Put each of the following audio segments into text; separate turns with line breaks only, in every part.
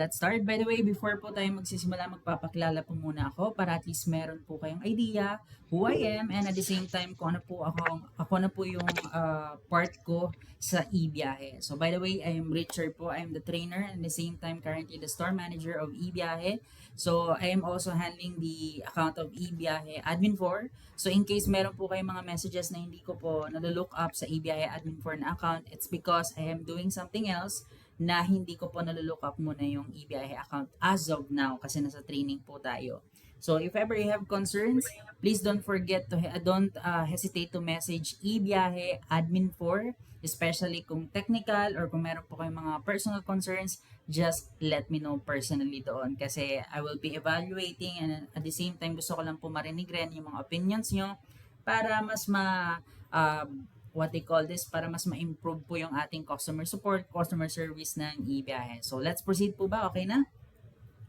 Let's start. By the way, before po tayo magsisimula, magpapakilala po muna ako para at least meron po kayong idea who I am and at the same time kung ako na po yung part ko sa e-biyahe. So by the way, I am Richard po. I am the trainer and at the same time currently the store manager of e-biyahe. So I am also handling the account of e-biyahe admin 4. So in case meron po kayong mga messages na hindi ko po nalolook up sa e-biyahe admin 4 na account, it's because I am doing something else na hindi ko po nalolook up muna yung EBIH account as of now kasi nasa training po tayo. So if ever you have concerns, please don't hesitate to message EBIH admin 4, especially kung technical or kung meron po kayong mga personal concerns, just let me know personally doon kasi I will be evaluating and at the same time gusto ko lang po marinig rin yung mga opinions nyo para mas uh, what they call this, para mas ma-improve po yung ating customer support, customer service ng eBiyahe. So, let's proceed po ba? Okay na?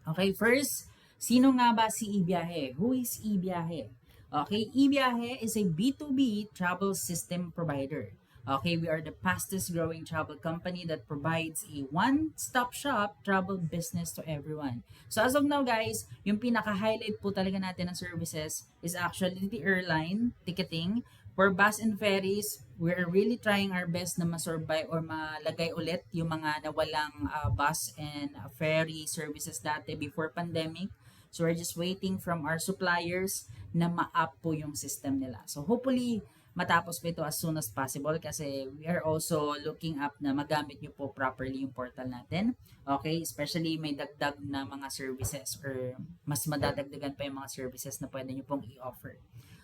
Okay, first, sino nga ba si eBiyahe? Who is eBiyahe? Okay, eBiyahe is a B2B travel system provider. Okay, we are the fastest growing travel company that provides a one-stop shop travel business to everyone. So as of now guys, yung pinaka-highlight po talaga natin ng services is actually the airline ticketing. For bus and ferries, we're really trying our best na masurvive or malagay ulit yung mga nawalang bus and ferry services dati before pandemic. So we're just waiting from our suppliers na ma-up po yung system nila. So hopefully, matapos po ito as soon as possible kasi we are also looking up na magamit nyo po properly yung portal natin. Okay, especially may dagdag na mga services or mas madadagdagan pa yung mga services na pwede nyo pong i-offer.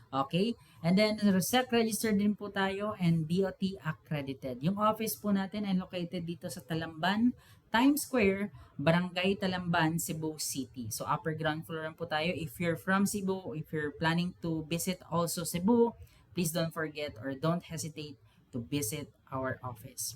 Okay? And then, ROSEC registered din po tayo and DOT accredited. Yung office po natin ay located dito sa Talamban, Times Square, Barangay Talamban, Cebu City. So, upper ground floor lang po tayo. If you're from Cebu, if you're planning to visit also Cebu, please don't forget or don't hesitate to visit our office.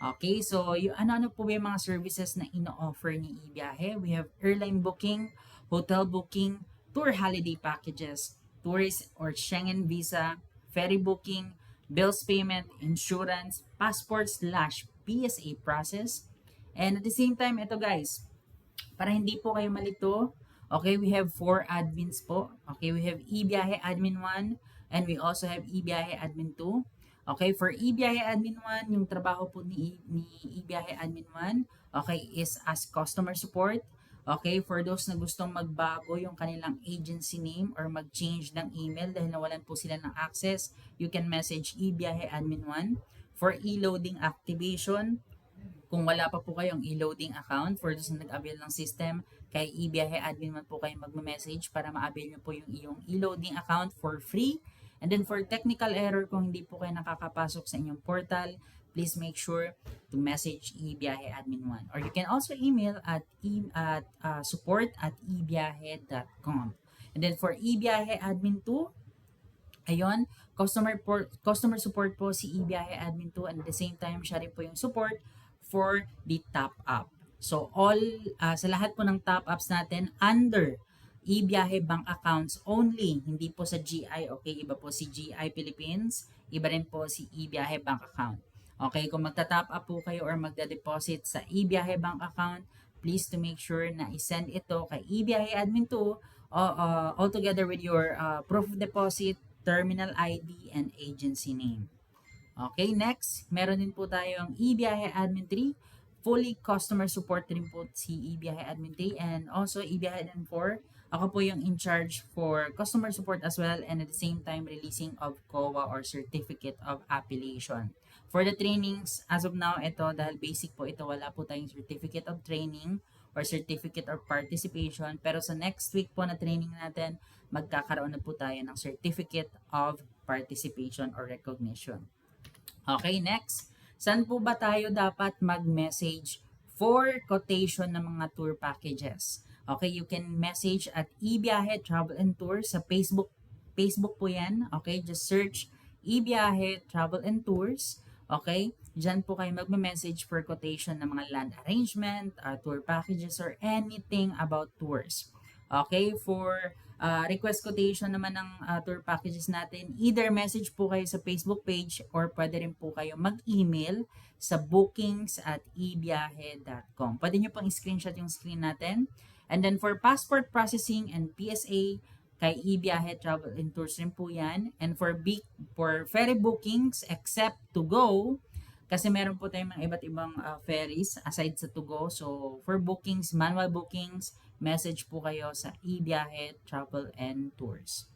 Okay, so ano-ano po ba yung mga services na ino-offer ni eBiyahe? We have airline booking, hotel booking, tour holiday packages, tourist or Schengen visa, ferry booking, bills payment, insurance, passport/PSA process. And at the same time, ito guys, para hindi po kayo malito, okay, we have 4 admins po. Okay, we have eBiyahe admin 1 and we also have eBiyahe admin 2. Okay, for eBiyahe admin 1, yung trabaho po ni eBiyahe admin 1, okay, is as customer support. Okay, for those na gustong magbago yung kanilang agency name or mag-change ng email dahil nawalan po sila ng access, you can message eBiyahe admin 1. For e-loading activation, kung wala pa po kayong e-loading account for those na nag-avail ng system, kay eBiyahe admin 1 po kayo mag-message para ma-avail nyo po yung iyong e-loading account for free. And then for technical error, kung hindi po kayo nakakapasok sa inyong portal, please make sure to message eBiyahe admin 1. Or you can also email at support@ebiyahe.com. And then for eBiyahe admin 2, ayun, customer support po si eBiyahe admin 2 and at the same time siya rin po yung support for the top up. So sa lahat po ng top ups natin under eBiyahe bank accounts only, hindi po sa GI, okay? Iba po si GI Philippines, iba rin po si eBiyahe bank account. Okay, kung magta-top up po kayo or magda-deposit sa eBiyahe bank account, please to make sure na i-send ito kay eBiyahe admin 2 all together with your proof of deposit, terminal ID, and agency name. Okay, next, meron din po tayong eBiyahe admin 3. Fully customer support rin po si eBiyahe admin 3 and also eBiyahe admin 4. Ako po yung in charge for customer support as well and at the same time releasing of COA or Certificate of Affiliation. For the trainings, as of now, ito, dahil basic po ito, wala po tayong Certificate of Training or Certificate of Participation. Pero sa next week po na training natin, magkakaroon na po tayo ng Certificate of Participation or Recognition. Okay, next. Saan po ba tayo dapat mag-message for quotation ng mga tour packages? Okay, you can message at eBiyahe Travel and Tours sa Facebook. Facebook po yan. Okay, just search eBiyahe Travel and Tours. Okay, dyan po kayo magme-message for quotation ng mga land arrangement, tour packages, or anything about tours. Okay, for request quotation naman ng tour packages natin, either message po kayo sa Facebook page or pwede rin po kayo mag-email sa bookings@ibiyahe.com. Pwede nyo pang screenshot yung screen natin. And then for passport processing and PSA, kay Ibiyahe Travel and Tours rin po yan. And for ferry bookings, except to go, kasi meron po tayong mga iba't ibang ferries aside sa to go. So for bookings, manual bookings, message po kayo sa Ibiyahe Travel and Tours.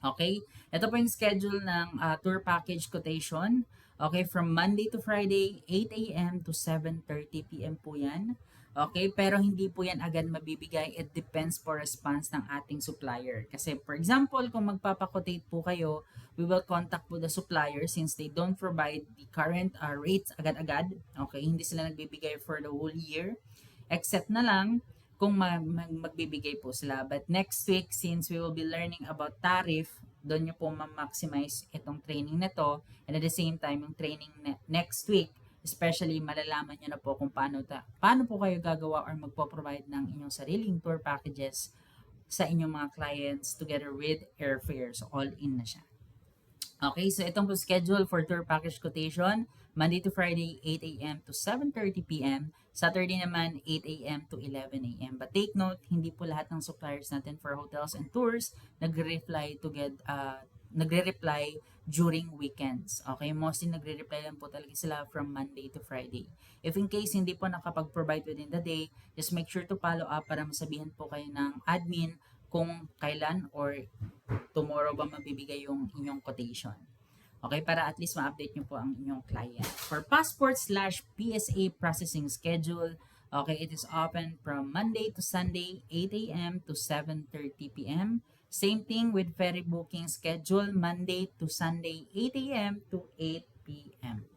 Okay? Ito po yung schedule ng tour package quotation. Okay, from Monday to Friday, 8 a.m. to 7:30 p.m. po yan. Okay, pero hindi po yan agad mabibigay. It depends po response ng ating supplier. Kasi for example, kung magpapakotate po kayo, we will contact po the supplier since they don't provide the current rates agad-agad. Okay, hindi sila nagbibigay for the whole year. Except na lang kung magbibigay po sila. But next week, since we will be learning about tariff, doon nyo po ma-maximize itong training na to. And at the same time, yung training next week, especially malalaman nyo na po kung paano po kayo gagawa or magpo-provide ng inyong sariling tour packages sa inyong mga clients together with airfare. So, all in na siya. Okay, so itong po schedule for tour package quotation, Monday to Friday, 8 a.m. to 7:30 p.m. Saturday naman, 8 a.m. to 11 a.m. But take note, hindi po lahat ng suppliers natin for hotels and tours nagre-reply during weekends. Okay, mostly nagre-reply lang po talaga sila from Monday to Friday. If in case hindi po nakapag-provide within the day, just make sure to follow up para masabihan po kayo ng admin kung kailan or tomorrow ba mabibigay yung inyong quotation. Okay, para at least ma-update nyo po ang inyong client. For passport/PSA processing schedule, okay, it is open from Monday to Sunday, 8 a.m. to 7:30 p.m. Same thing with ferry booking schedule, Monday to Sunday, 8 a.m. to 8 p.m.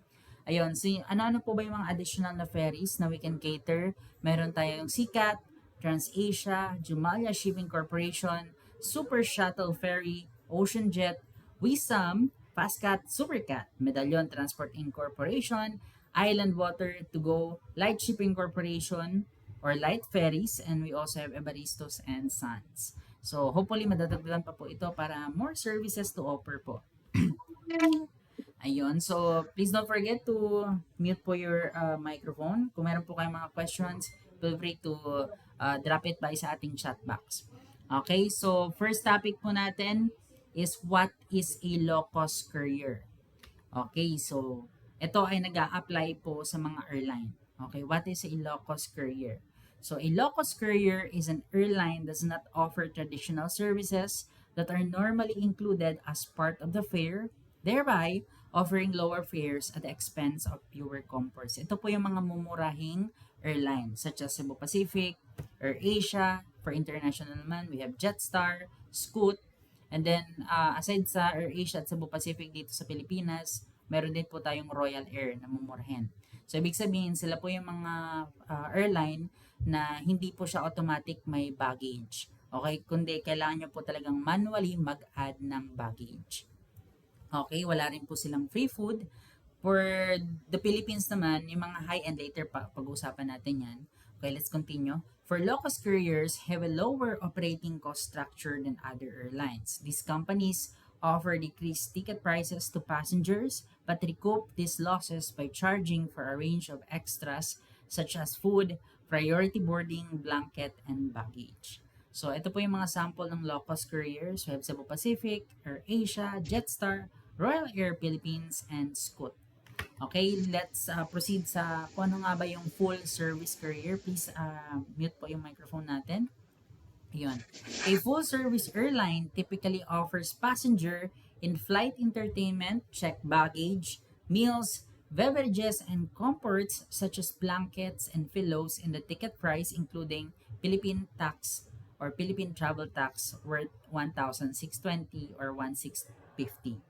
Ayun, so ano-ano po ba yung mga additional na ferries na we can cater? Meron tayong Sikat, TransAsia, Jumalia Shipping Corporation, Super Shuttle Ferry, Ocean Jet, Wisam, Fastcat, Supercat, Medallion Transport Incorporation, Island Water to Go, Light Shipping Corporation, or Light Ferries, and we also have Ebaristos and Sons. So, hopefully, madadagdagan pa po ito para more services to offer po. Ayun, so please don't forget to mute po your microphone. Kung meron po kayong mga questions, feel free to drop it by sa ating chat box. Okay, so first topic po natin is what is a low-cost courier? Okay, so ito ay nag-a-apply po sa mga airline. Okay, what is a low-cost courier? So a low-cost courier is an airline that does not offer traditional services that are normally included as part of the fare, thereby offering lower fares at the expense of fewer comforts. Ito po yung mga mumurahing airlines such as Cebu Pacific, AirAsia. For international naman, we have Jetstar, Scoot, and then aside sa AirAsia at Cebu Pacific dito sa Pilipinas, meron din po tayong Royal Air na mumurahin. So, ibig sabihin, sila po yung mga airline na hindi po siya automatic may baggage. Okay? Kundi kailangan nyo po talagang manually mag-add ng baggage. Okay, wala rin po silang free food. For the Philippines naman, yung mga high-end later pag-usapan natin yan. Okay, let's continue. For low-cost couriers have a lower operating cost structure than other airlines. These companies offer decreased ticket prices to passengers but recoup these losses by charging for a range of extras such as food, priority boarding, blanket, and baggage. So, ito po yung mga sample ng low-cost couriers. We have Cebu Pacific, AirAsia, Jetstar, Royal Air Philippines, and Scoot. Okay, let's proceed sa kung ano nga ba yung full service courier. Please mute po yung microphone natin. Ayun. A full service airline typically offers passenger in-flight entertainment, check baggage, meals, beverages, and comforts such as blankets and pillows in the ticket price including Philippine tax or Philippine travel tax worth 1,620 or 1,650.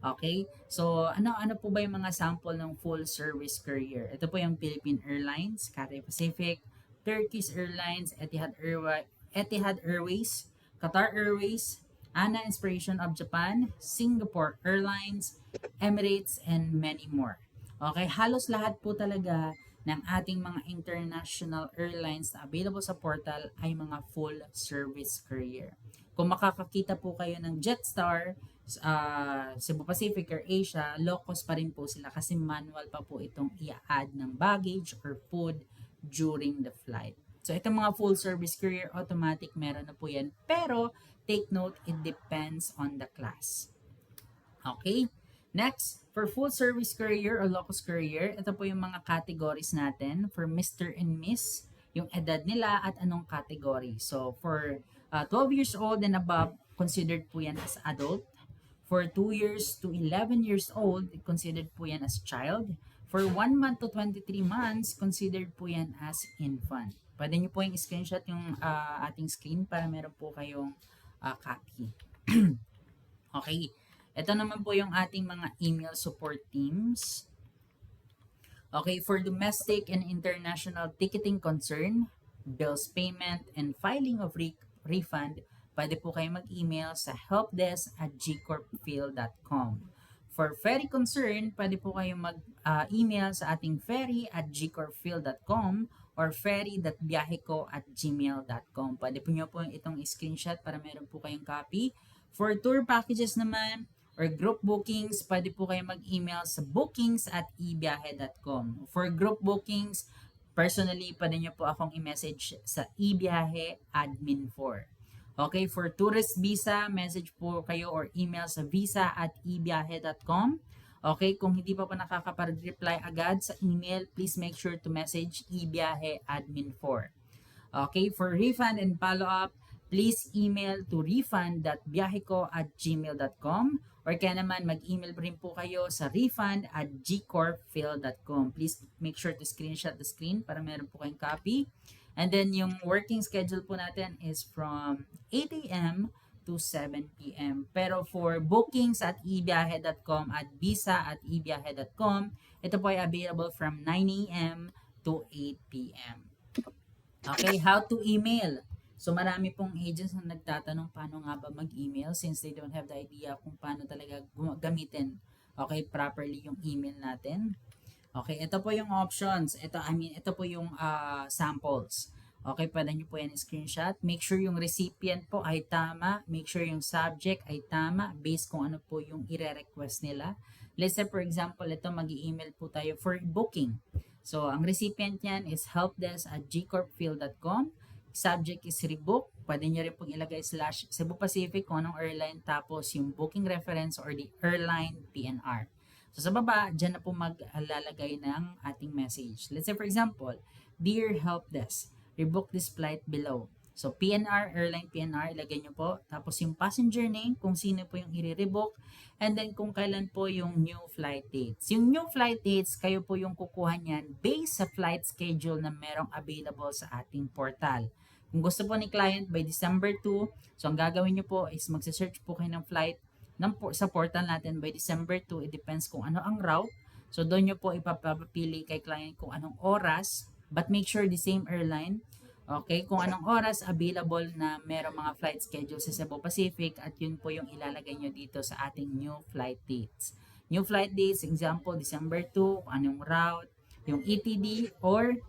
Okay? So, ano po ba yung mga sample ng full service courier? Ito po yung Philippine Airlines, Cathay Pacific, Turkish Airlines, Etihad Airways, Qatar Airways, ANA Inspiration of Japan, Singapore Airlines, Emirates, and many more. Okay, halos lahat po talaga ng ating mga international airlines na available sa portal ay mga full service courier. Kung makakakita po kayo ng Jetstar, Cebu Pacific or Asia, low cost pa rin po sila kasi manual pa po itong i-add ng baggage or food during the flight. So, itong mga full service courier, automatic meron na po yan. Pero, take note, it depends on the class. Okay? Next, for full service courier or low-cost courier, ito po yung mga categories natin for Mr. and Miss, yung edad nila at anong category. So, for 12 years old and above, considered po yan as adult. For 2 years to 11 years old, considered po yan as child. For 1 month to 23 months, considered po yan as infant. Pwede nyo po yung screenshot yung ating screen para meron po kayong copy. Okay. Ito naman po yung ating mga email support teams. Okay, for domestic and international ticketing concern, bills payment, and filing of refund, pwede po kayo mag-email sa helpdesk@gcorpfil.com. For ferry concern, pwede po kayo mag-email sa ating ferry@gcorpfil.com or ferry.biyaheko@gmail.com. Pwede po nyo po itong screenshot para meron po kayong copy. For tour packages naman, or group bookings, pwede po kayo mag-email sa bookings@ibiyahe.com. For group bookings, personally, pwede nyo po akong i-message sa ibiyahe admin 4. Okay, for tourist visa, message po kayo or email sa visa@ibiyahe.com. Okay, kung hindi pa po nakakapag-reply agad sa email, please make sure to message ibiyahe admin 4. Okay, for refund and follow-up, please email to refund.biyaheko@gmail.com or kaya naman mag-email rin po kayo sa refund@gcorpfil.com. Please make sure to screenshot the screen para meron po kayong copy. And then yung working schedule po natin is from 8 a.m. to 7 p.m. Pero for bookings at ibiyahe.com at visa@ibiyahe.com, ito po ay available from 9 a.m. to 8 p.m. Okay, how to email. So marami pong agents na nagtatanong paano nga ba mag-email since they don't have the idea kung paano talaga gamitin properly yung email natin. Okay, ito po yung options. Ito po yung samples. Okay, pwede nyo po yan screenshot. Make sure yung recipient po ay tama. Make sure yung subject ay tama based kung ano po yung ire-request nila. Let's say for example, ito mag-email po tayo for booking. So, ang recipient niyan is helpdesk@gcorpfil.com. Subject is rebook. Pwede nyo rin pong ilagay /Cebu Pacific kung anong airline tapos yung booking reference or the airline PNR. So sa baba, dyan na po maglalagay ng ating message. Let's say for example, Dear Helpdesk, rebook this flight below. So PNR, airline PNR, ilagay nyo po. Tapos yung passenger name, kung sino po yung i-rebook. And then kung kailan po yung new flight dates. Yung new flight dates, kayo po yung kukuha niyan based sa flight schedule na merong available sa ating portal. Kung gusto po ni client by December 2, so ang gagawin nyo po is magsa-search po kayo ng flight sa portal natin by December 2. It depends kung ano ang route. So doon nyo po ipapapili kay client kung anong oras, but make sure the same airline. Okay, kung anong oras available na merong mga flight schedule sa Cebu Pacific at yun po yung ilalagay nyo dito sa ating new flight dates. New flight dates, example, December 2, kung anong route, yung ETD or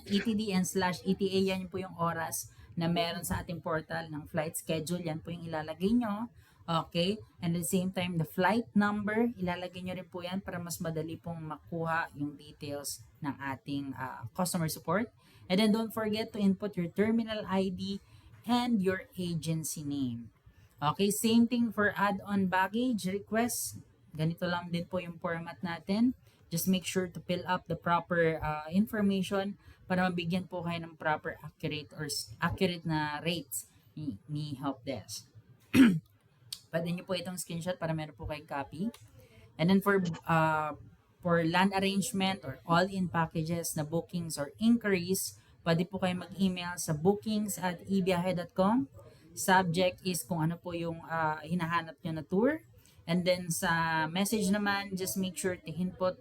ETD and /ETA, yan po yung oras na meron sa ating portal ng flight schedule. Yan po yung ilalagay nyo. Okay? And at the same time, the flight number, ilalagay nyo rin po yan para mas madali pong makuha yung details ng ating customer support. And then don't forget to input your terminal ID and your agency name. Okay, same thing for add-on baggage request. Ganito lang din po yung format natin. Just make sure to fill up the proper information para mabigyan po kayo ng proper accurate na rates ni Helpdesk. Pwede nyo po itong screenshot para meron po kayong copy. And then for land arrangement or all-in packages na bookings or inquiries, pwede po kayo mag-email sa bookings@ibiyahe.com. Subject is kung ano po yung hinahanap nyo na tour. And then sa message naman, just make sure to input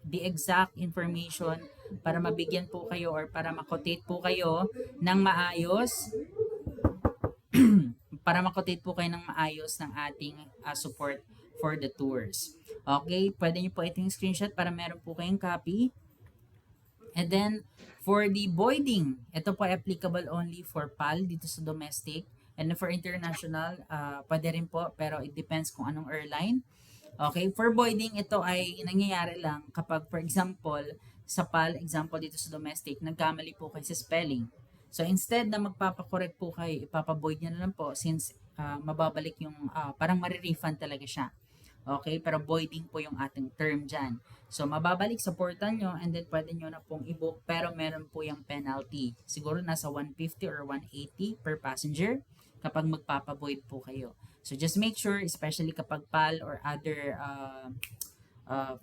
the exact information para mabigyan po kayo or para makotate po kayo ng maayos ng ating support for the tours. Okay, pwede nyo po itong screenshot para meron po kayong copy. And then, for the voiding, ito po ay applicable only for PAL dito sa domestic. And for international, pwede rin po, pero it depends kung anong airline. Okay, for voiding, ito ay nangyayari lang kapag, for example, sa PAL, example dito sa domestic, nagkamali po kayo sa spelling. So, instead na magpapakorek po kayo, ipapavoid nyo na lang po since mababalik yung, parang marirefund talaga siya. Okay, pero voiding po yung ating term dyan. So, mababalik sa portal nyo and then pwede nyo na pong i-book pero meron po yung penalty. Siguro nasa 150 or 180 per passenger kapag magpapavoid po kayo. So, just make sure, especially kapag PAL or other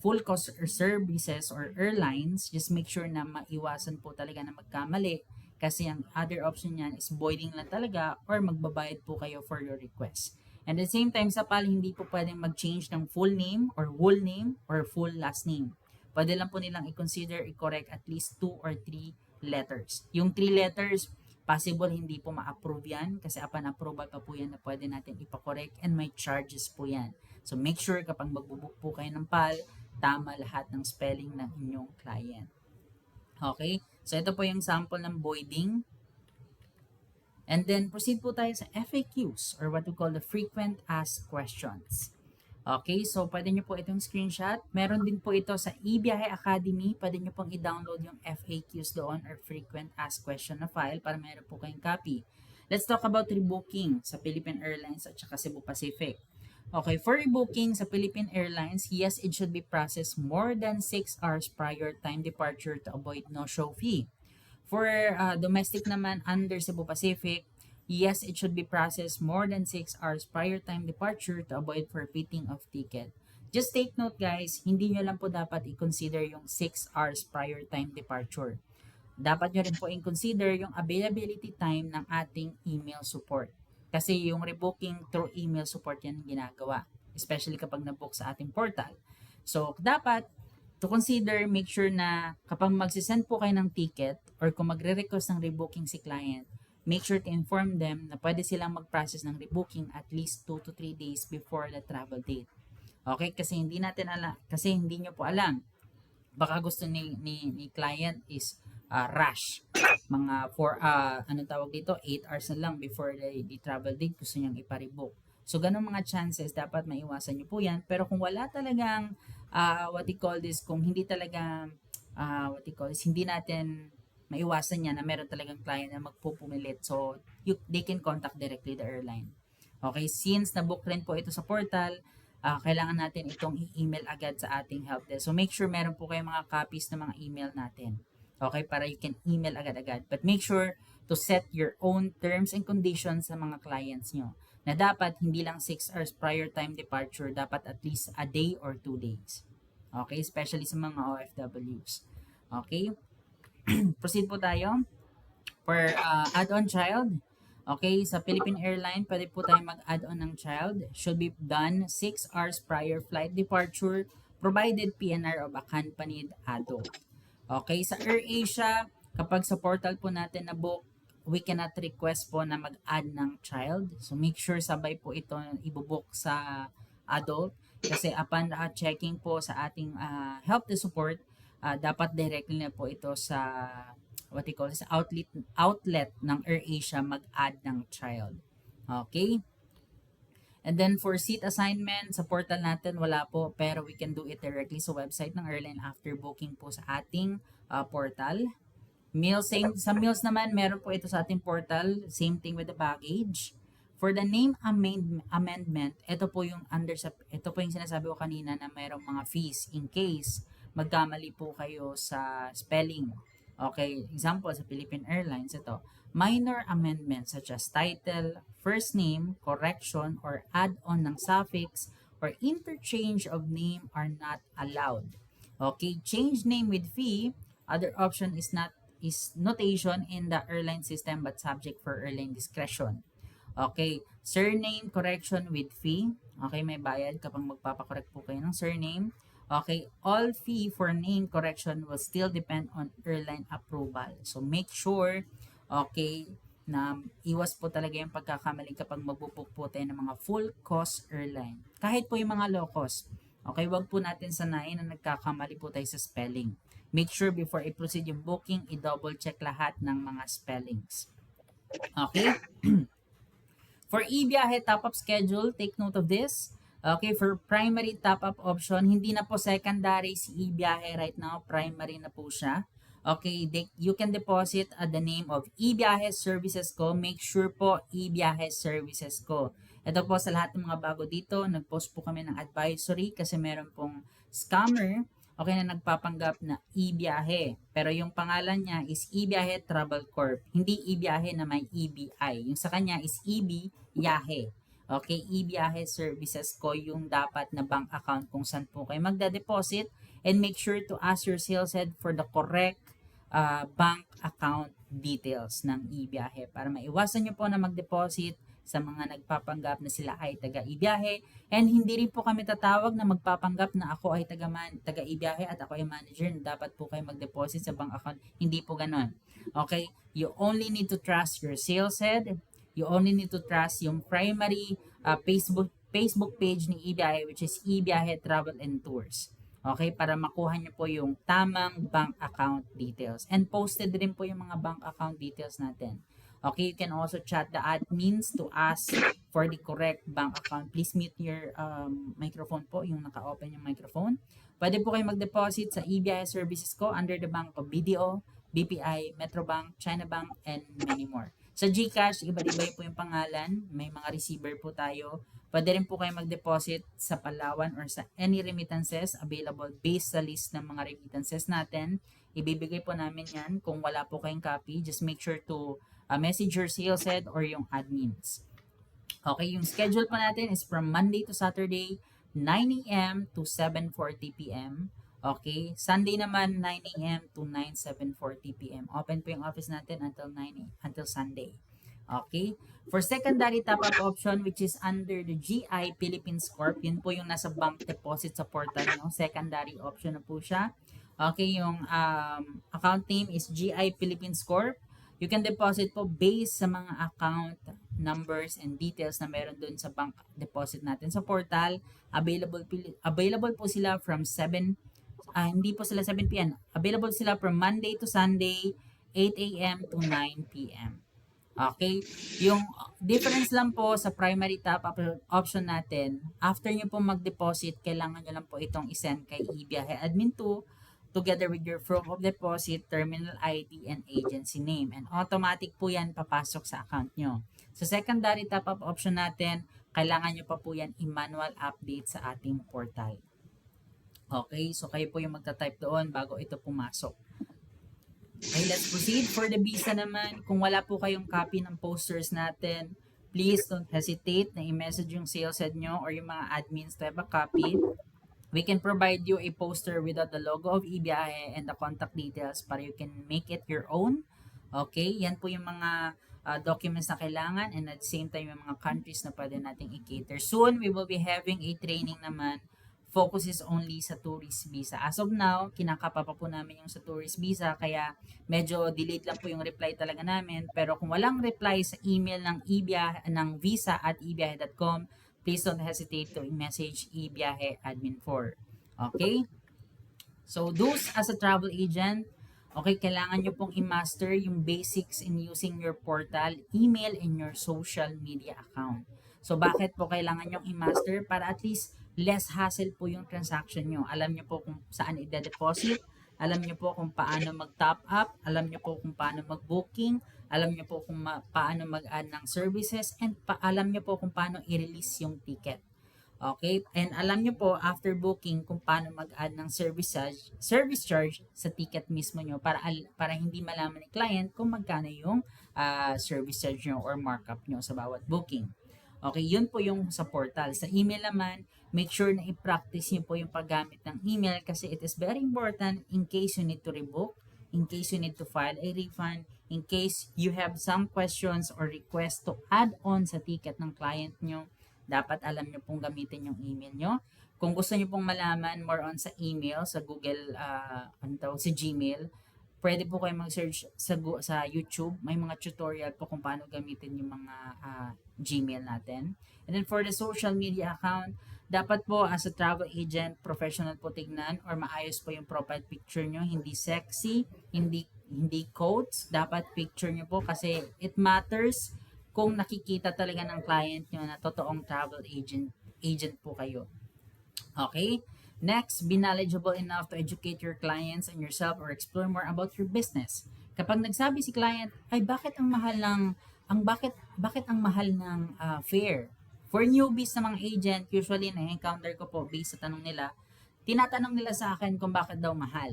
full cost services or airlines, just make sure na maiwasan po talaga na magkamali kasi ang other option niyan is voiding lang talaga or magbabayad po kayo for your request. And at the same time, sa PAL, hindi po pwedeng mag-change ng full name or whole name or full last name. Pwede lang po nilang i-consider i-correct at least 2 or 3 letters. Yung 3 letters, possible hindi po ma-approve yan kasi upon approval pa po yan na pwede natin ipakorek and may charges po yan. So make sure kapag magbubook po kayo ng PAL, tama lahat ng spelling ng inyong client. Okay? So ito po yung sample ng voiding. And then, proceed po tayo sa FAQs or what we call the frequent asked questions. Okay, so pwede nyo po itong screenshot. Meron din po ito sa eBiyahe Academy. Pwede nyo pong i-download yung FAQs doon or frequent asked question na file para meron po kayong copy. Let's talk about rebooking sa Philippine Airlines at saka Cebu Pacific. Okay, for rebooking sa Philippine Airlines, yes, it should be processed more than 6 hours prior time departure to avoid no-show fee. For domestic naman under Cebu Pacific, yes, it should be processed more than 6 hours prior time departure to avoid forfeiting of ticket. Just take note guys, hindi nyo lang po dapat i-consider yung 6 hours prior time departure. Dapat nyo rin po i-consider yung availability time ng ating email support. Kasi yung rebooking through email support yan ginagawa. Especially kapag na-book sa ating portal. So, dapat to consider, make sure na kapag magsisend po kayo ng ticket or kung magre-request ng rebooking si client, make sure to inform them na pwede silang mag-process ng rebooking at least 2 to 3 days before the travel date. Okay? Kasi hindi natin alam, kasi hindi nyo po alam. Baka gusto ni client is rush. Mga 4, ano tawag dito, 8 hours na lang before the travel date, gusto niyang iparebook. So, ganun mga chances, dapat maiwasan nyo po yan. Pero kung wala talagang what we call this, kung hindi talaga, hindi natin maiwasan yan na meron talagang client na magpupumilit. So, they can contact directly the airline. Okay, since na-book rin po ito sa portal, kailangan natin itong i-email agad sa ating helpdesk. So, make sure meron po kayong mga copies ng mga email natin. Okay, para you can email agad-agad. But make sure to set your own terms and conditions sa mga clients nyo na dapat hindi lang 6 hours prior time departure, dapat at least a day or 2 days. Okay, especially sa mga OFWs. Okay, proceed po tayo. For add-on child, okay, sa Philippine Airlines, pwede po tayo mag-add-on ng child. Should be done 6 hours prior flight departure, provided PNR of accompanied adult. Okay, sa AirAsia, kapag sa portal po natin na book, we cannot request po na mag-add ng child. So, make sure sabay po ito ibubook sa adult. Kasi upon checking po sa ating help the support, dapat directly na po ito sa what you call sa outlet ng AirAsia mag-add ng child. Okay? And then for seat assignment, sa portal natin wala po, pero we can do it directly sa website ng airline after booking po sa ating portal. Meals, sa meals naman, meron po ito sa ating portal. Same thing with the baggage. For the name amendment, ito po yung sinasabi ko kanina na mayroong mga fees in case magkamali po kayo sa spelling. Okay, example sa Philippine Airlines, ito. Minor amendments such as title, first name, correction, or add-on ng suffix, or interchange of name are not allowed. Okay, change name with fee, other option is notation in the airline system but subject for airline discretion. Okay, surname correction with fee. Okay, may bayad kapag magpapakorek po kayo ng surname. Okay, all fee for name correction will still depend on airline approval. So make sure, okay, na iwas po talaga yung pagkakamali kapag magbubook po tayo ng mga full cost airline. Kahit po yung mga low cost. Okay, wag po natin sanayin na nagkakamali po tayo sa spelling. make sure before i-proceed yung booking, i-double check lahat ng mga spellings. Okay? For e-biyahe top-up schedule, take note of this. Okay, for primary top-up option, hindi na po secondary si e-biyahe right now, primary na po siya. Okay, you can deposit at the name of e-biyahe services ko. Make sure po e-biyahe services ko. Ito po sa lahat ng mga bago dito, nag-post po kami ng advisory kasi meron pong scammer okay na nagpapanggap na e-biyahe. Pero yung pangalan niya is e-biyahe Travel Corp. Hindi e-biyahe na may EBI. Yung sa kanya is e-biyahe. Okay, e-biyahe services ko yung dapat na bank account kung saan po kayo magda-deposit, and make sure to ask your sales head for the correct bank account details ng e-biyahe para maiwasan nyo po na mag-deposit sa mga nagpapanggap na sila ay taga-ibiyahe, and hindi rin po kami tatawag na magpapanggap na ako ay taga-ibiyahe at ako ay manager na dapat po kayo mag-deposit sa bank account. Hindi po ganon. Okay? You only need to trust your sales head. You only need to trust yung primary Facebook page ni ibiyahe, which is ibiyahe Travel and Tours. Okay, para makuha nyo po yung tamang bank account details. And posted rin po yung mga bank account details natin. Okay, you can also chat the admins to ask for the correct bank account. Please mute your microphone po, yung naka-open yung microphone. Pwede po kayo mag-deposit sa EBI services ko under the bank of BDO, BPI, Metrobank, China Bank, and many more. Sa GCash, iba-iba po yung pangalan. May mga receiver po tayo. Pwede rin po kayo mag-deposit sa Palawan or sa any remittances available based sa list ng mga remittances natin. Ibibigay po namin yan. Kung wala po kayong copy, just make sure to message your sales head or yung admins. Okay, yung schedule po natin is from Monday to Saturday, 9 a.m. to 7:40 p.m. Okay, Sunday naman 9 a.m. to 7:40 p.m. Open po yung office natin until Sunday. Okay? For secondary top-up option, which is under the GI Philippines Corp, yun po yung nasa bank deposit sa portal nyo. Secondary option na po siya. Okay, yung account name is GI Philippines Corp. You can deposit po based sa mga account numbers and details na meron dun sa bank deposit natin sa portal. Available po sila from 7, hindi po sila 7 p.m. Available sila from Monday to Sunday, 8 a.m. to 9 p.m. Okay? Yung difference lang po sa primary top-up option natin, after nyo po mag-deposit, kailangan nyo lang po itong isend kay eBiyahe Admin 2 together with your proof of deposit, terminal ID, and agency name. And automatic po yan papasok sa account nyo. Sa secondary top-up option natin, kailangan nyo pa po yan i-manual update sa ating portal. Okay? So kayo po yung magta-type doon bago ito pumasok. Okay, let's proceed. For the visa naman, kung wala po kayong copy ng posters natin, please don't hesitate na i-message yung sales head nyo or yung mga admins to have a copy. We can provide you a poster without the logo of eBiyahe and the contact details para you can make it your own. Okay, yan po yung mga documents na kailangan, and at the same time yung mga countries na pwede nating i-cater. Soon, we will be having a training naman focuses only sa tourist visa. As of now, kinakapa pa po namin yung sa tourist visa, kaya medyo delayed lang po yung reply talaga namin. Pero kung walang reply sa email ng visa at ebiyahe.com, please don't hesitate to message eBiyahe Admin 4. Okay? So, those as a travel agent, okay, kailangan nyo pong i-master yung basics in using your portal, email, and your social media account. So, bakit po kailangan nyo i-master? Para at least less hassle po yung transaction nyo. Alam nyo po kung saan i-deposit, alam nyo po kung paano mag-top up, alam nyo po kung paano mag-booking, alam nyo po kung paano mag-add ng services, and alam nyo po kung paano i-release yung ticket. Okay? And alam nyo po, after booking, kung paano mag-add ng service charge sa ticket mismo nyo para hindi malaman ni client kung magkano yung service charge nyo or markup nyo sa bawat booking. Okay, yun po yung sa portal. Sa email naman, make sure na i-practice nyo po yung paggamit ng email kasi it is very important in case you need to rebook, in case you need to file a refund, in case you have some questions or request to add on sa ticket ng client nyo. Dapat alam nyo pong gamitin yung email nyo. Kung gusto nyo pong malaman more on sa email, sa Google, sa Gmail, pwede po kayo mag-search sa YouTube. May mga tutorial po kung paano gamitin yung mga Gmail natin. And then for the social media account, Dapat po as a travel agent, professional po tignan or maayos po yung profile picture nyo, hindi sexy, hindi quotes, dapat picture nyo po kasi it matters kung nakikita talaga ng client nyo na totoong travel agent po kayo. Okay? Next, be knowledgeable enough to educate your clients and yourself or explore more about your business. Kapag nagsabi si client, ay bakit ang mahal ng fare? For newbies na mga agent, usually na-encounter ko po based sa tanong nila, tinatanong nila sa akin kung bakit daw mahal.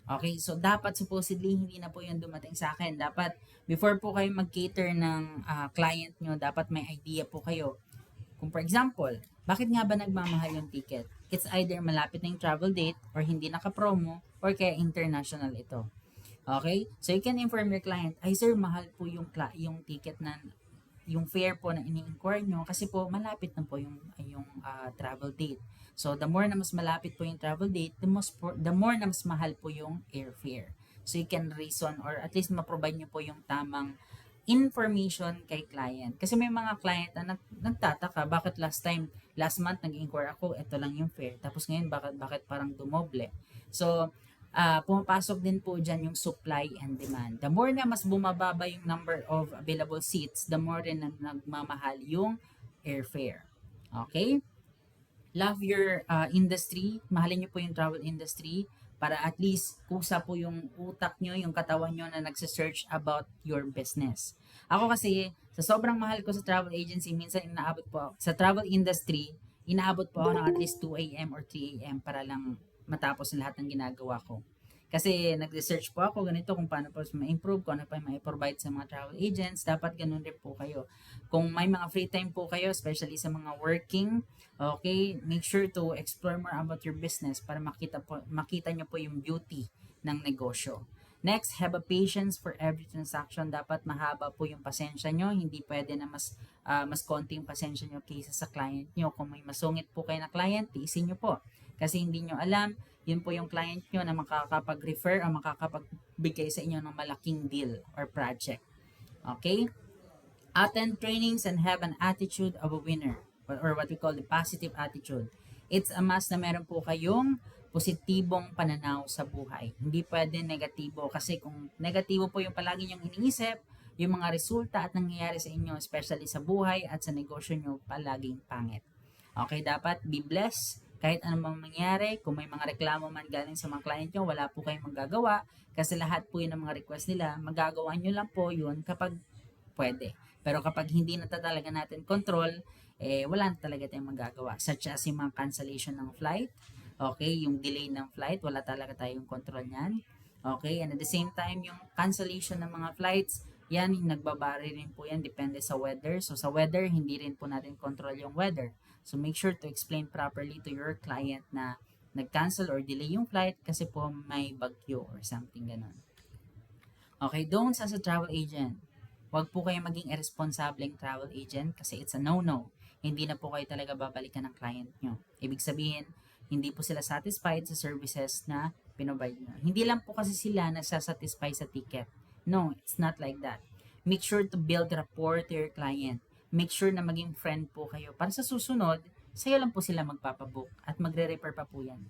Okay, so dapat supposedly hindi na po yun dumating sa akin. Dapat before po kayo mag-cater ng client nyo, dapat may idea po kayo. Kung for example, bakit nga ba nagmamahal yung ticket? It's either malapit na yung travel date or hindi naka-promo or kaya international ito. Okay? So you can inform your client, ay sir, mahal po yung ticket na yung fare po na ini-inquire nyo kasi po malapit na po yung travel date. So the more na mas malapit po yung travel date, the more na mas mahal po yung airfare. So you can reason or at least ma-provide nyo po yung tamang information kay client. Kasi may mga client na nagtataka, bakit last month nag-inquire ako, ito lang yung fare. Tapos ngayon, bakit parang dumoble? So, pumapasok din po dyan yung supply and demand. The more na mas bumababa yung number of available seats, the more rin na nagmamahal yung airfare. Okay? Love your industry. Mahalin nyo po yung travel industry para at least kusa po yung utak nyo, yung katawan nyo na nagsisearch about your business. Ako kasi, sa sobrang mahal ko sa travel agency, minsan inaabot po sa travel industry, inaabot po ako ng at least 2 a.m. or 3 a.m. para lang matapos lahat ng ginagawa ko. Kasi nag-research po ako ganito kung paano po ma-improve, kung ano pa ma-provide sa mga travel agents. Dapat ganun rin po kayo. Kung may mga free time po kayo, especially sa mga working, okay, make sure to explore more about your business para makita nyo po yung beauty ng negosyo. Next, have a patience for every transaction. Dapat mahaba po yung pasensya nyo. Hindi pwede na mas konti yung pasensya nyo kaysa sa client nyo. Kung may masungit po kayo na client, tiisin nyo po. Kasi hindi nyo alam, yun po yung client nyo na makakapag-refer o makakapagbigay sa inyo ng malaking deal or project. Okay? Attend trainings and have an attitude of a winner or what we call the positive attitude. It's a must na meron po kayong positibong pananaw sa buhay. Hindi pwede negatibo kasi kung negatibo po yung palagi nyong iniisip, yung mga resulta at nangyayari sa inyo, especially sa buhay at sa negosyo nyo, palaging pangit. Okay, dapat be blessed kahit anong mangyari. Kung may mga reklamo man galing sa mga client nyo, wala po kayong magagawa kasi lahat po yun ang mga request nila. Magagawa nyo lang po yun kapag pwede. Pero kapag hindi na talaga natin control, wala na talaga tayong magagawa. Such as yung mga cancellation ng flight, okay, yung delay ng flight, wala talaga tayong control niyan. Okay, and at the same time, yung cancellation ng mga flights, yan, nagbabari rin po yan, depende sa weather. So sa weather, hindi rin po natin control yung weather. So make sure to explain properly to your client na nag-cancel or delay yung flight kasi po may bagyo or something ganun. Okay, don'ts as a travel agent. Huwag po kayo maging irresponsibleng travel agent kasi it's a no-no. Hindi na po kayo talaga babalikan ng client nyo. Ibig sabihin, hindi po sila satisfied sa services na pinobide nyo. Hindi lang po kasi sila nagsasatisfy sa ticket. No, it's not like that. Make sure to build rapport to your client. Make sure na maging friend po kayo. Para sa susunod, sa'yo lang po sila magpapabook at magre-refer pa po yan.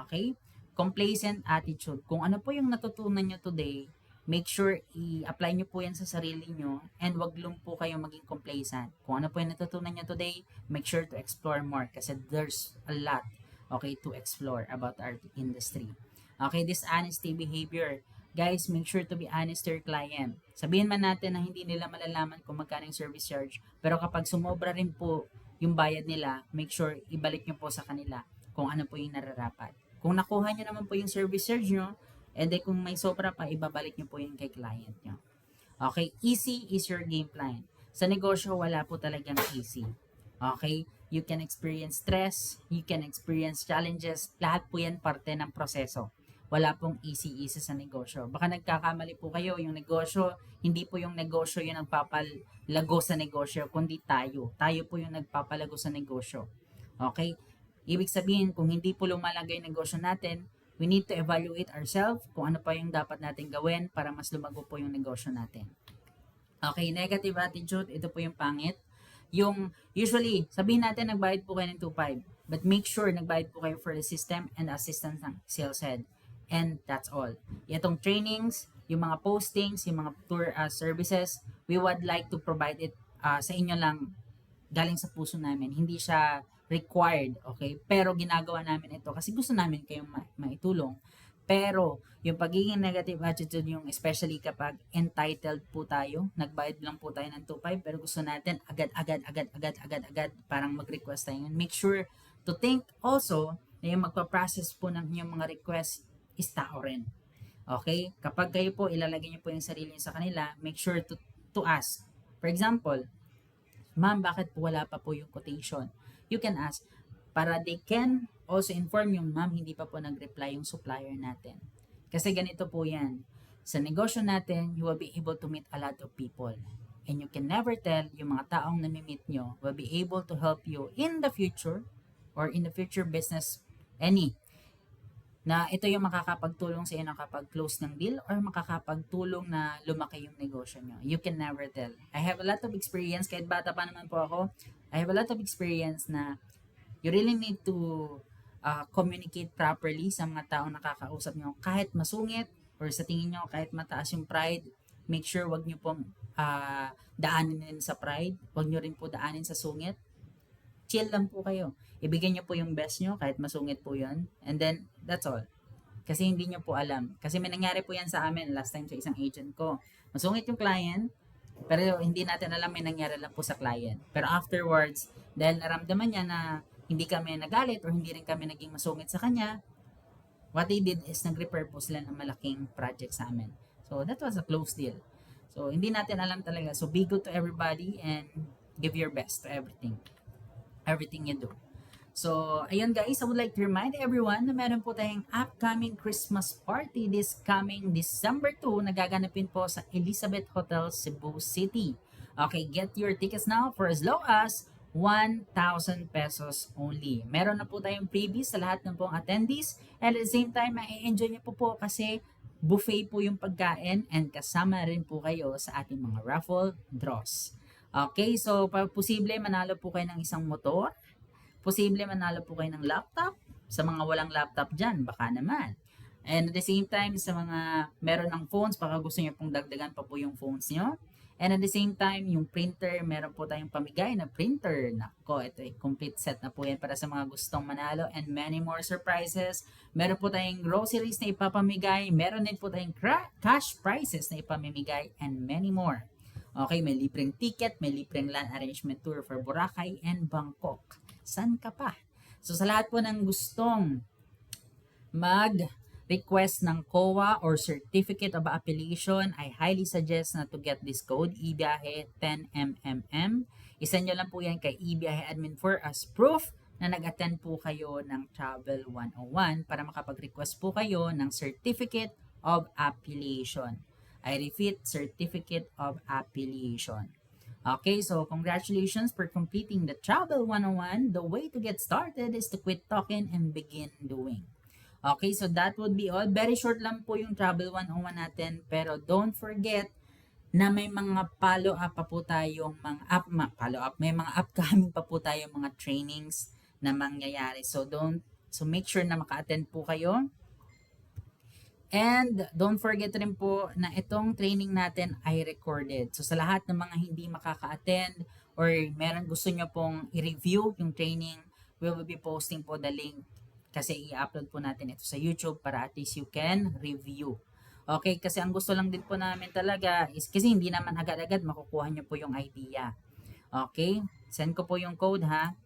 Okay? Complacent attitude. Kung ano po yung natutunan nyo today, make sure i-apply nyo po yan sa sarili nyo and wag lang po kayo maging complacent. Kung ano po yung natutunan nyo today, make sure to explore more kasi there's a lot, okay, to explore about our industry. Okay, dishonesty behavior. Guys, make sure to be honest to your client. Sabihin man natin na hindi nila malalaman kung magkano yung service charge, pero kapag sumobra rin po yung bayad nila, make sure ibalik nyo po sa kanila kung ano po yung nararapat. Kung nakuha nyo naman po yung service charge nyo, and then kung may sobra pa, ibabalik nyo po yung kay client nyo. Okay, easy is your game plan. Sa negosyo, wala po talagang easy. Okay, you can experience stress, you can experience challenges, lahat po yan parte ng proseso. Wala pong easy sa negosyo. Baka nagkakamali po kayo, yung negosyo, hindi po yung negosyo yung nagpapalago sa negosyo, kundi tayo. Tayo po yung nagpapalago sa negosyo. Okay? Ibig sabihin, kung hindi po lumalago yung negosyo natin, we need to evaluate ourselves kung ano pa yung dapat natin gawin para mas lumago po yung negosyo natin. Okay, negative attitude, ito po yung pangit. Usually, sabihin natin nagbayad po kayo ng 2.5, but make sure nagbayad po kayo for the system and the assistance ng sales head. And that's all. Itong trainings, yung mga postings, yung mga tour services, we would like to provide it sa inyo lang galing sa puso namin. Hindi siya required, okay? Pero ginagawa namin ito kasi gusto namin kayong maitulong. Pero yung pagiging negative attitude, yung especially kapag entitled po tayo, nagbayad lang po tayo ng 2.5 pero gusto natin agad, parang mag-request tayo. And make sure to think also na yung magpa-process po ng yung mga request is tao rin. Okay? Kapag kayo po ilalagay niyo po yung sarili niyo sa kanila, make sure to ask. For example, ma'am, bakit po wala pa po yung quotation? You can ask para they can also inform yung ma'am, hindi pa po nag-reply yung supplier natin. Kasi ganito po yan. Sa negosyo natin, you will be able to meet a lot of people. And you can never tell yung mga taong namimit nyo will be able to help you in the future or in the future business na ito yung makakapagtulong sa inyo kapag close ng deal or makakapagtulong na lumaki yung negosyo nyo. You can never tell. I have a lot of experience, kahit bata pa naman po ako, I have a lot of experience na you really need to communicate properly sa mga taong nakakausap nyo. Kahit masungit or sa tingin nyo kahit mataas yung pride, make sure wag nyo pong daanin sa pride, wag nyo rin po daanin sa sungit. Chill lang po kayo. Ibigay nyo po yung best nyo kahit masungit po yun. And then, that's all. Kasi hindi nyo po alam. Kasi may nangyari po yan sa amin last time sa isang agent ko. Masungit yung client, pero hindi natin alam may nangyari lang po sa client. Pero afterwards, dahil naramdaman niya na hindi kami nagalit or hindi rin kami naging masungit sa kanya, what they did is nag-repair po sila ng malaking project sa amin. So, that was a close deal. So, hindi natin alam talaga. So, be good to everybody and give your best to everything you do. So, ayun guys, I would like to remind everyone na meron po tayong upcoming Christmas party this coming December 2 na gaganapin po sa Elizabeth Hotel, Cebu City. Okay, get your tickets now for as low as 1,000 pesos only. Meron na po tayong freebies sa lahat ng pong attendees and at the same time, ma-enjoy niyo po kasi buffet po yung pagkain and kasama rin po kayo sa ating mga raffle draws. Okay, so posible manalo po kayo ng isang motor, posible manalo po kayo ng laptop, sa mga walang laptop dyan, baka naman. And at the same time, sa mga meron ng phones, baka gusto nyo pong dagdagan pa po yung phones nyo. And at the same time, yung printer, meron po tayong pamigay na printer. Nako, ito ay complete set na po yan para sa mga gustong manalo and many more surprises. Meron po tayong groceries na ipapamigay, meron din po tayong cash prizes na ipamimigay and many more. Okay, may libreng ticket, may libreng land arrangement tour for Boracay and Bangkok. San ka pa? So sa lahat po ng gustong mag-request ng COA or Certificate of Affiliation, I highly suggest na to get this code, IBIYAHE 10MMM. Isa nyo lang po yan kay IBIYAHE Admin for as proof na nag-attend po kayo ng Travel 101 para makapag-request po kayo ng Certificate of Affiliation. I repeat, Certificate of Affiliation. Okay, so congratulations for completing the Travel 101. The way to get started is to quit talking and begin doing. Okay, so that would be all. Very short lang po yung Travel 101 natin, pero don't forget na may mga follow-up pa po tayong may mga upcoming pa po tayong mga trainings na mangyayari. So make sure na maka-attend po kayo. And don't forget rin po na itong training natin ay recorded. So sa lahat ng mga hindi makaka-attend or meron gusto nyo pong i-review yung training, we will be posting po the link kasi i-upload po natin ito sa YouTube para at least you can review. Okay, kasi ang gusto lang din po namin talaga is kasi hindi naman agad-agad makukuha nyo po yung idea. Okay, send ko po yung code ha.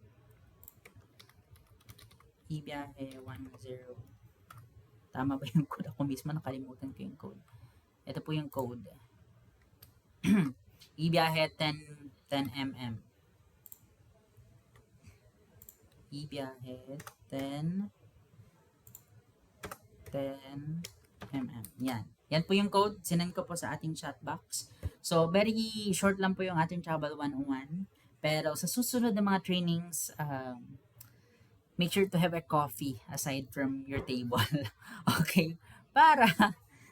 IBIYAHE 10. Tama ba yung code? Ako mismo nakalimutan ko yung code. Ito po yung code. IBIYAHE 10mm. IBIYAHE 10mm. Yan. Yan po yung code. Sinend ko po sa ating chat box. So, very short lang po yung ating Travel 101. Pero sa susunod na mga trainings, make sure to have a coffee aside from your table. Okay? Para,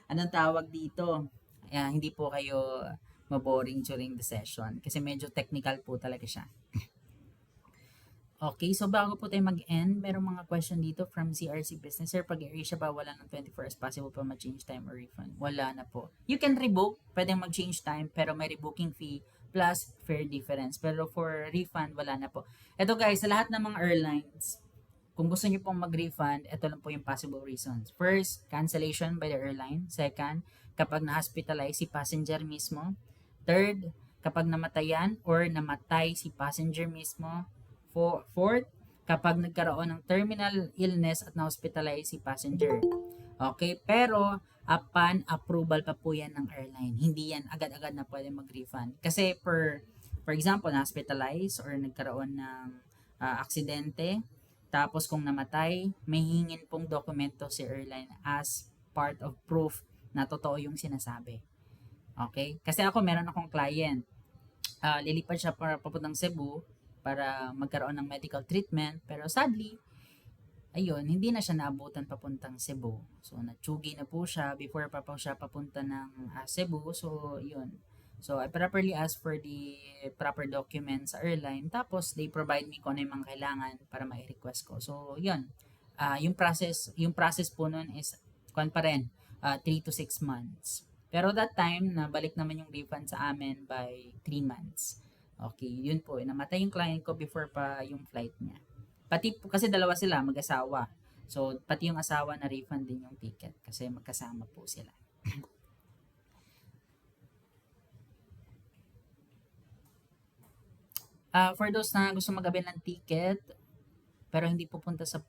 anong tawag dito? Hindi po kayo maboring during the session kasi medyo technical po talaga siya. Okay, so bago po tayo mag-end, merong mga question dito from CRC Business. Sir, pag i-erase siya ba, wala ng 24 hours, possible pa ma-change time or refund? Wala na po. You can rebook, pwedeng mag-change time, pero may rebooking fee plus fare difference. Pero for refund, wala na po. Ito guys, sa lahat ng mga airlines, kung gusto niyo pong mag-refund, ito lang po yung possible reasons. First, cancellation by the airline. Second, kapag na-hospitalize si passenger mismo. Third, kapag namatayan or namatay si passenger mismo. Fourth, kapag nagkaroon ng terminal illness at na-hospitalize si passenger. Okay, pero upon approval pa po yan ng airline. Hindi yan agad-agad na pwede mag-refund. Kasi for example, na-hospitalize or nagkaroon ng aksidente, tapos kung namatay, may hingin pong dokumento si airline as part of proof na totoo yung sinasabi. Okay? Kasi ako, meron akong client. Lilipad siya para papuntang Cebu para magkaroon ng medical treatment. Pero sadly, ayun, hindi na siya naabutan papuntang Cebu. So, natsugi na po siya before pa po siya papunta ng Cebu. So, yun. So, I properly ask for the proper documents sa airline. Tapos, they provide me kung ano yung mga kailangan para ma-request ko. So, yun. Yung process po nun is, kung pa rin, 3 to 6 months. Pero that time, nabalik naman yung refund sa amin by 3 months. Okay, yun po. Namatay yung client ko before pa yung flight niya. Pati po, kasi dalawa sila, mag-asawa. So, pati yung asawa na refund din yung ticket kasi magkasama po sila. For those na gusto mag-avail ng ticket, pero hindi pupunta sa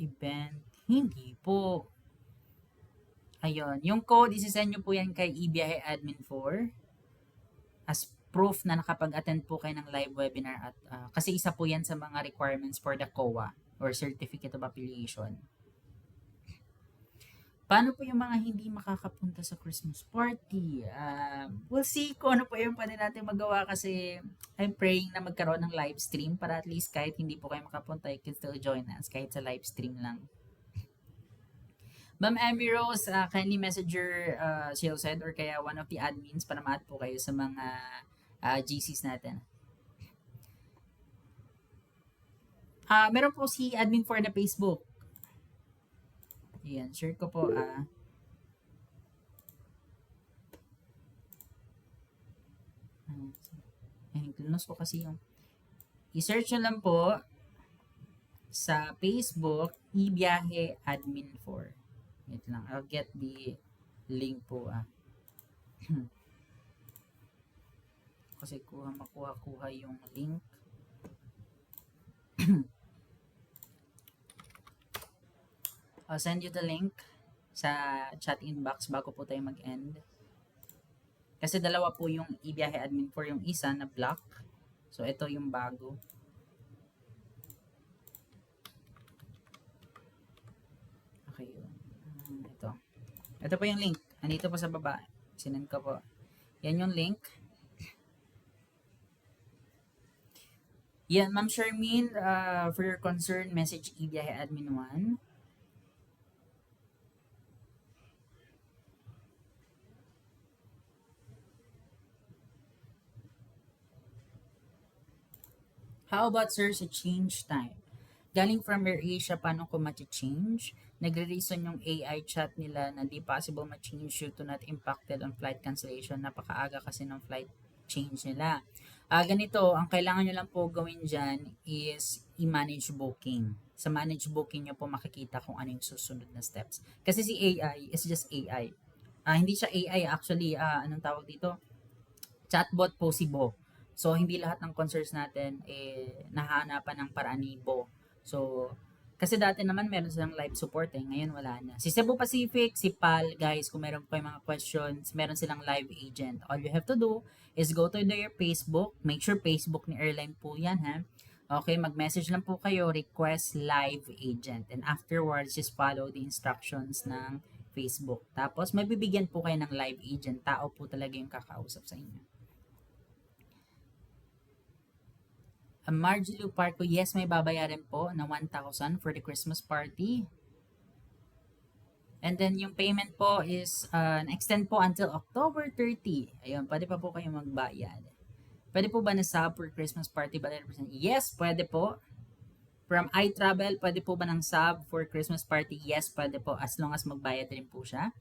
event, hindi po. Ayun. Yung code, isisend nyo po yan kay eBiyahe Admin 4 as proof na nakapag-attend po kayo ng live webinar at kasi isa po yan sa mga requirements for the COA or Certificate of Affiliation. Paano po yung mga hindi makakapunta sa Christmas party? We'll see kung ano po yung pwede natin magawa kasi I'm praying na magkaroon ng live stream para at least kahit hindi po kayo makapunta, you can still join us kahit sa live stream lang. Ma'am Amy Rose, kindly messenger Shieldset or kaya one of the admins para ma-add po kayo sa mga GCs natin. Meron po si admin for na Facebook. Ayan, share ko po. Close ko kasi yung i-search nyo lang po sa Facebook eBiyahe Admin 4. Wait lang, I'll get the link po. Kasi makuha yung link. I'll send you the link sa chat inbox bago po tayo mag-end. Kasi dalawa po yung eBiyahe Admin 4, yung isa na black. So, ito yung bago. Okay, yun. Ito. Ito po yung link. Andito po sa baba. Sinend ko po. Yan yung link. Yan, Ma'am Shermin, for your concern, message eBiyahe Admin 1. How about sir sa change time? Galing from AirAsia, paano ko ma-change? Nagre-reason yung AI chat nila na di possible ma-change due to not impacted on flight cancellation. Napakaaga kasi ng flight change nila. Ganito, ang kailangan nyo lang po gawin dyan is i-manage booking. Sa manage booking nyo po makikita kung ano yung susunod na steps. Kasi si AI is just AI. Hindi siya AI actually, anong tawag dito? Chatbot po si Bo. So, hindi lahat ng concerns natin nahahanapan ng paraan ni Bo. So, kasi dati naman meron silang live support ngayon wala na. Si Cebu Pacific, si PAL, guys, kung meron pa yung mga questions, meron silang live agent. All you have to do is go to their Facebook, make sure Facebook ni airline po yan, ha? Okay, mag-message lang po kayo, request live agent. And afterwards, just follow the instructions ng Facebook. Tapos, mabibigyan po kayo ng live agent. Tao po talaga yung kakausap sa inyo. Marjorie Parco, yes, may babayaran po na 1,000 for the Christmas party. And then yung payment po is extend po until October 30. Ayun, pwede pa po kayong magbayad. Pwede po ba na sub for Christmas party ba 100%? Yes, pwede po. From iTravel, pwede po ba ng sub for Christmas party? Yes, pwede po as long as magbayad rin po siya.